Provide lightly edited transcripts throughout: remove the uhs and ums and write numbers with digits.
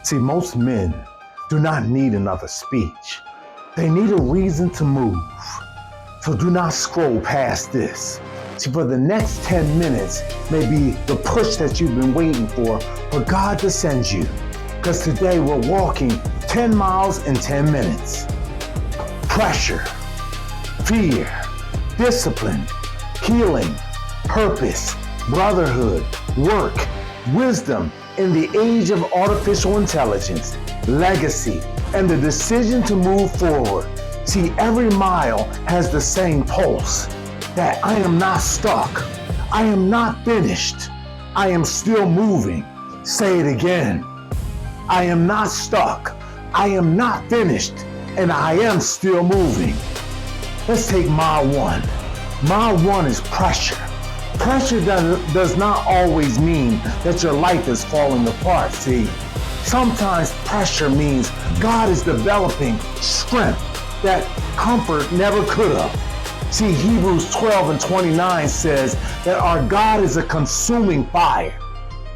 See, most men do not need another speech. They need a reason to move. So do not scroll past this. See, for the next 10 minutes may be the push that you've been waiting for God to send you. Because today we're walking 10 miles in 10 minutes. Pressure, fear, discipline, healing, purpose, brotherhood, work, wisdom in the age of artificial intelligence, legacy, and the decision to move forward. See, every mile has the same pulse, that I am not stuck. I am not finished. I am still moving. Say it again. I am not stuck. I am not finished, and I am still moving. Let's take mile one. Mile one is pressure. Pressure does not always mean that your life is falling apart, see. Sometimes pressure means God is developing strength that comfort never could have. See, Hebrews 12:29 says that our God is a consuming fire.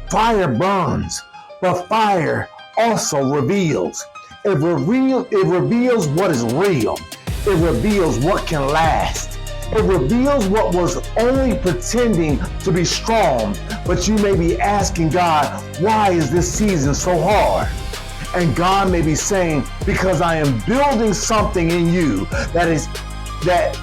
Fire burns, but fire also reveals. It reveals what is real. It reveals what can last. It reveals what was only pretending to be strong, but you may be asking God, why is this season so hard? And God may be saying, because I am building something in you that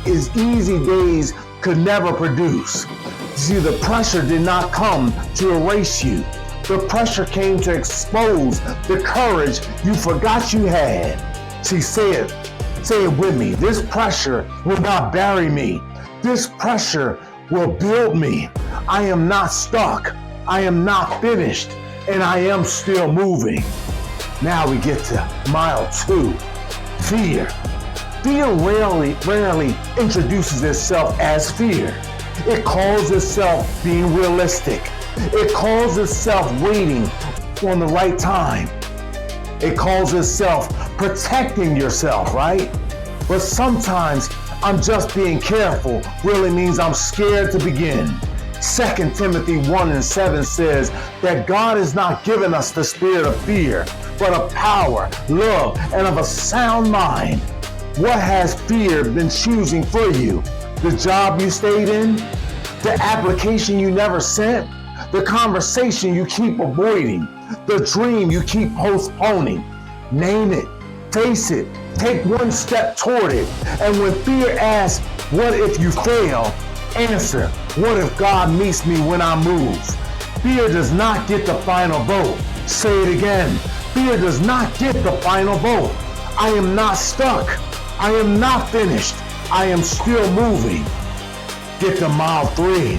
is easy days could never produce. See, the pressure did not come to erase you. The pressure came to expose the courage you forgot you had. See, say it with me. This pressure will not bury me. This pressure will build me. I am not stuck. I am not finished, and I am still moving. Now we get to mile two, fear. Fear rarely introduces itself as fear. It calls itself being realistic. It calls itself waiting on the right time. It calls itself protecting yourself, right? But sometimes I'm just being careful really means I'm scared to begin. 2 Timothy 1:7 says that God has not given us the spirit of fear, but of power, love, and of a sound mind. What has fear been choosing for you? The job you stayed in? The application you never sent? The conversation you keep avoiding? The dream you keep postponing? Name it, face it, take one step toward it. And when fear asks, what if you fail? Answer, what if God meets me when I move? Fear does not get the final vote. Say it again. Fear does not get the final vote. I am not stuck. I am not finished. I am still moving. Get to mile three.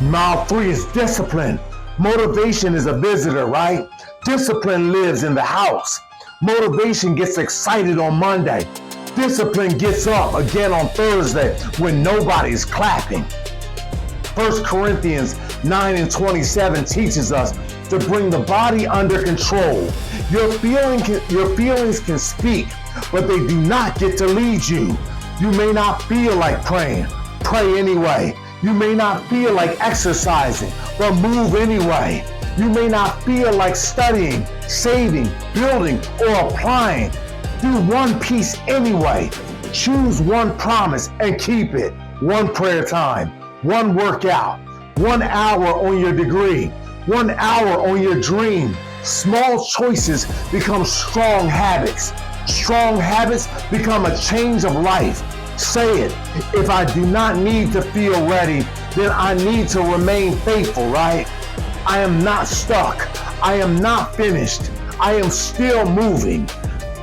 Mile three is discipline. Motivation is a visitor, right? Discipline lives in the house. Motivation gets excited on Monday. Discipline gets up again on Thursday when nobody's clapping. 1 Corinthians 9:27 teaches us to bring the body under control. Your feelings can speak, but they do not get to lead you. You may not feel like praying. Pray anyway. You may not feel like exercising, but move anyway. You may not feel like studying, saving, building, or applying. Do one piece anyway. Choose one promise and keep it. One prayer time, one workout, 1 hour on your degree, 1 hour on your dream. Small choices become strong habits. Strong habits become a change of life. Say it. If I do not need to feel ready, then I need to remain faithful, right? I am not stuck. I am not finished. I am still moving.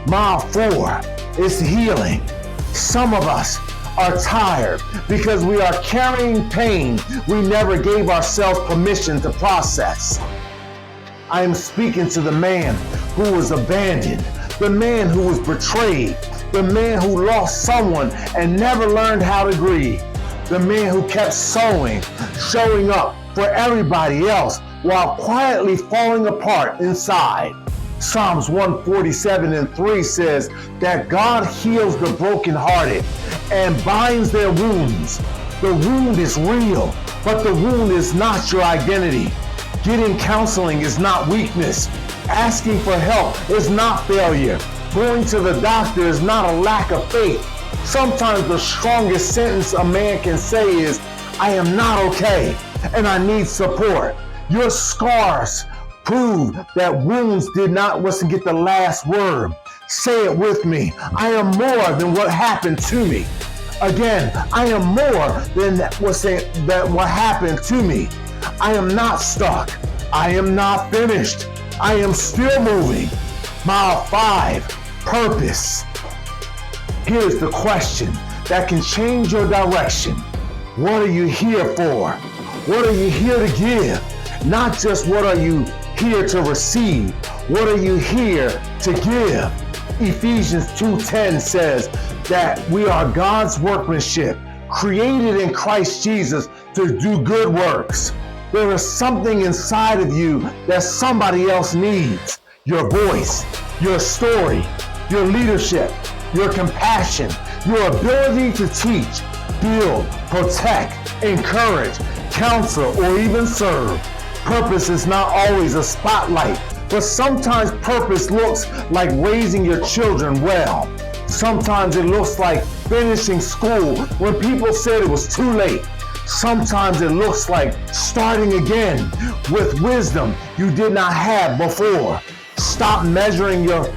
Mile 4 is healing. Some of us are tired because we are carrying pain we never gave ourselves permission to process. I am speaking to the man who was abandoned, the man who was betrayed, the man who lost someone and never learned how to grieve, the man who kept showing up for everybody else while quietly falling apart inside. Psalms 147:3 says that God heals the brokenhearted and binds their wounds. The wound is real, but the wound is not your identity. Getting counseling is not weakness. Asking for help is not failure. Going to the doctor is not a lack of faith. Sometimes the strongest sentence a man can say is, I am not okay and I need support. Your scars prove that wounds wasn't get the last word. Say it with me. I am more than what happened to me. Again, I am more than what happened to me. I am not stuck. I am not finished. I am still moving. Mile 5, purpose. Here's the question that can change your direction. What are you here for? What are you here to give? Not just what are you here to receive. What are you here to give? Ephesians 2:10 says that we are God's workmanship, created in Christ Jesus to do good works. There is something inside of you that somebody else needs. Your voice, your story, your leadership, your compassion, your ability to teach, build, protect, encourage, counsel, or even serve. Purpose is not always a spotlight, but sometimes purpose looks like raising your children well. Sometimes it looks like finishing school when people said it was too late. Sometimes it looks like starting again with wisdom you did not have before. Stop measuring your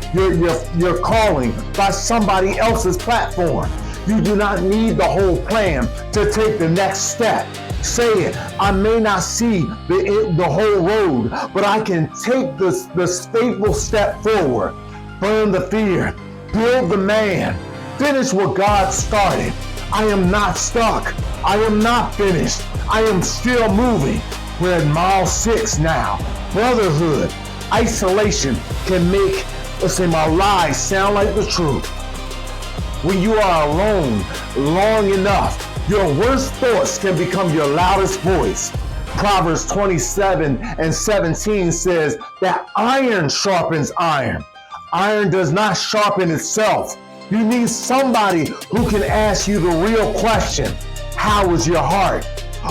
calling by somebody else's platform. You do not need the whole plan to take the next step. Say it, I may not see the whole road, but I can take this faithful step forward. Burn the fear, build the man, finish what God started. I am not stuck. I am not finished. I am still moving. We're at mile 6 now. Brotherhood. Isolation can make, my lies sound like the truth. When you are alone long enough, your worst thoughts can become your loudest voice. Proverbs 27:17 says that iron sharpens iron. Iron does not sharpen itself. You need somebody who can ask you the real question. How is your heart?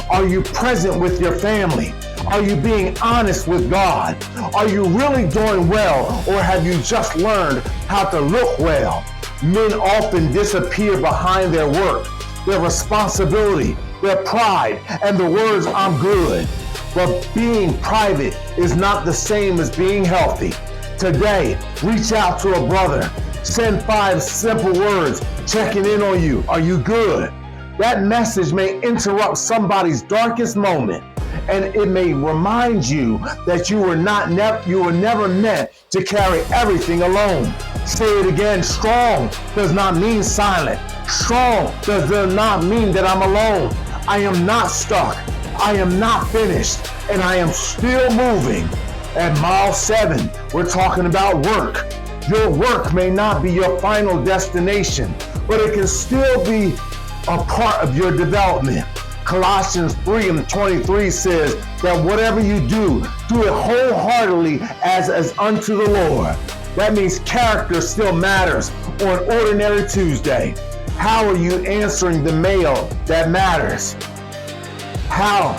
Are you present with your family? Are you being honest with God? Are you really doing well, or have you just learned how to look well? Men often disappear behind their work, their responsibility, their pride, and the words, I'm good. But being private is not the same as being healthy. Today, reach out to a brother. Send 5 simple words checking in on you. Are you good? That message may interrupt somebody's darkest moment, and it may remind you that you were never meant to carry everything alone. Say it again. Strong does not mean silent. Strong does not mean that I'm alone. I am not stuck. I am not finished, and I am still moving. At mile 7, we're talking about work. Your work may not be your final destination, but it can still be a part of your development. Colossians 3:23 says that whatever you do it wholeheartedly as unto the Lord. That means character still matters on ordinary Tuesday. How are you answering the mail that matters? How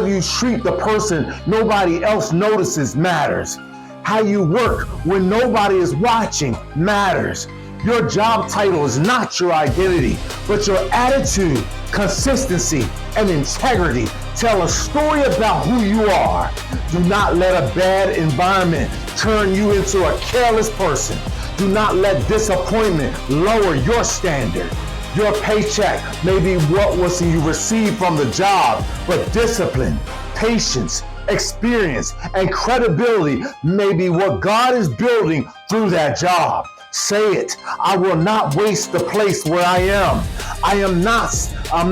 you treat the person nobody else notices matters. How you work when nobody is watching matters. Your job title is not your identity, but your attitude, consistency, and integrity tell a story about who you are. Do not let a bad environment turn you into a careless person. Do not let disappointment lower your standard. Your paycheck may be what was you received from the job, but discipline, patience, experience, and credibility may be what God is building through that job. Say it. I will not waste the place where I am. I'm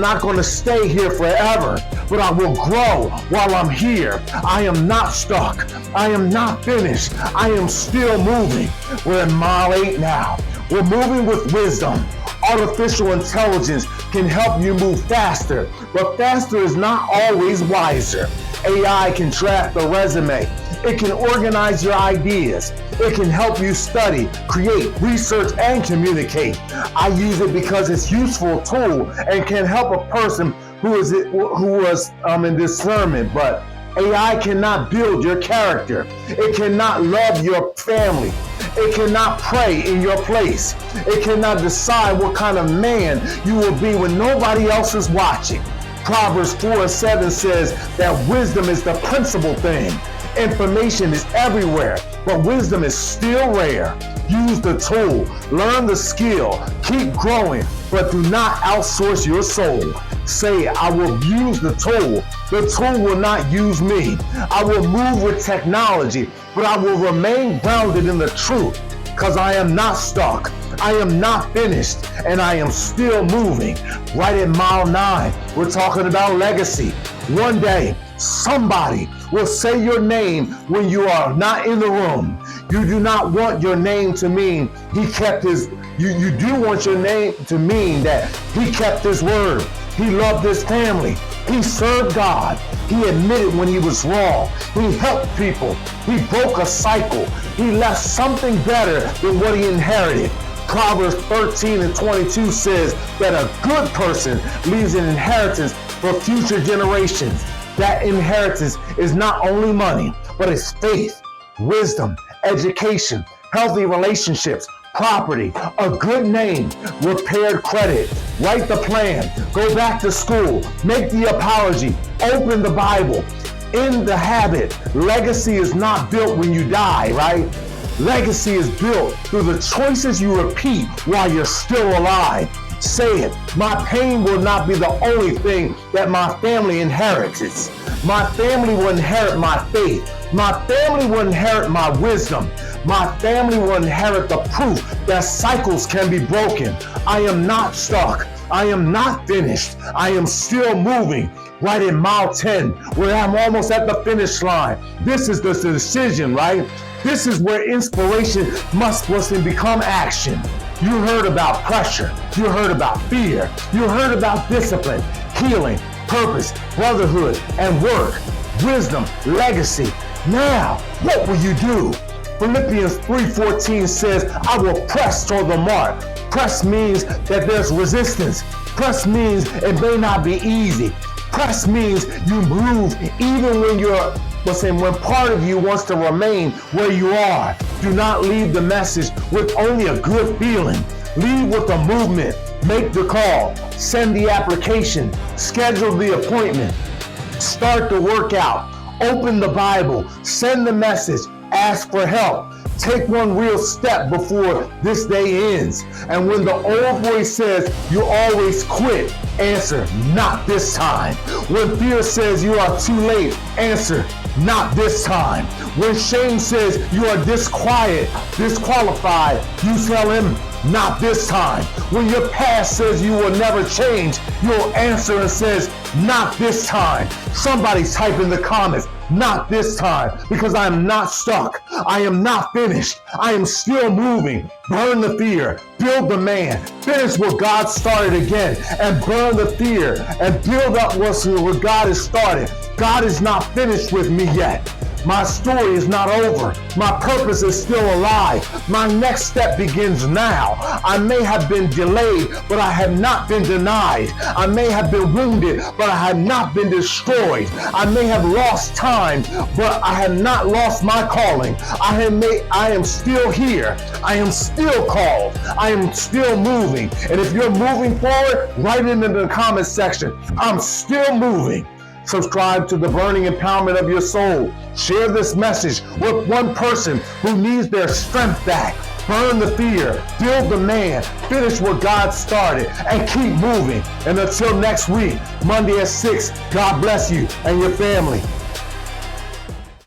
not going to stay here forever, but I will grow while I'm here. I am not stuck. I am not finished. I am still moving. We're at mile 8 now. We're moving with wisdom. Artificial intelligence can help you move faster, but faster is not always wiser. AI can draft a resume. It can organize your ideas. It can help you study, create, research, and communicate. I use it because it's a useful tool and can help a person who was in discernment, but AI cannot build your character. It cannot love your family. It cannot pray in your place. It cannot decide what kind of man you will be when nobody else is watching. Proverbs 4:7 says that wisdom is the principal thing. Information is everywhere, but wisdom is still rare. Use the tool, learn the skill, keep growing, but do not outsource your soul. Say, I will use the tool. The tool will not use me. I will move with technology, but I will remain grounded in the truth, because I am not stuck. I am not finished, and I am still moving. Right at mile 9, we're talking about legacy. One day, somebody will say your name when you are not in the room. You do not want your name to mean he kept his, you do want your name to mean that he kept his word. He loved his family. He served God. He admitted when he was wrong. He helped people. He broke a cycle. He left something better than what he inherited. Proverbs 13:22 says that a good person leaves an inheritance for future generations. That inheritance is not only money, but it's faith, wisdom, education, healthy relationships, property, a good name, repaired credit. Write the plan, go back to school, make the apology, open the Bible. In the habit, legacy is not built when you die, right? Legacy is built through the choices you repeat while you're still alive. Say it, my pain will not be the only thing that my family inherits. My family will inherit my faith. My family will inherit my wisdom. My family will inherit the proof that cycles can be broken. I am not stuck. I am not finished. I am still moving. Right in mile 10, where I'm almost at the finish line. This is the decision, right? This is where inspiration must become action. You heard about pressure. You heard about fear. You heard about discipline, healing, purpose, brotherhood, and work, wisdom, legacy. Now, what will you do? Philippians 3:14 says, I will press toward the mark. Press means that there's resistance. Press means it may not be easy. Press means you move even when when part of you wants to remain where you are. Do not leave the message with only a good feeling. Leave with a movement. Make the call. Send the application. Schedule the appointment. Start the workout. Open the Bible. Send the message. Ask for help. Take one real step before this day ends. And when the old voice says you always quit, answer, not this time. When fear says you are too late, answer, not this time. When shame says you are disqualified, you tell him, not this time. When your past says you will never change, you'll answer and says, not this time. Somebody type in the comments, not this time, because I am not stuck. I am not finished. I am still moving. Burn the fear, build the man, finish what God started again, and burn the fear and build up what God has started. God is not finished with me yet. My story is not over. My purpose is still alive. My next step begins now. I may have been delayed, but I have not been denied. I may have been wounded, but I have not been destroyed. I may have lost time, but I have not lost my calling. I am still here. I am still called. I am still moving. And if you're moving forward, write it in the comment section. I'm still moving. Subscribe to the Burning Empowerment of Your Soul. Share this message with one person who needs their strength back. Burn the fear, build the man, finish what God started, and keep moving. And until next week, Monday at 6, God bless you and your family.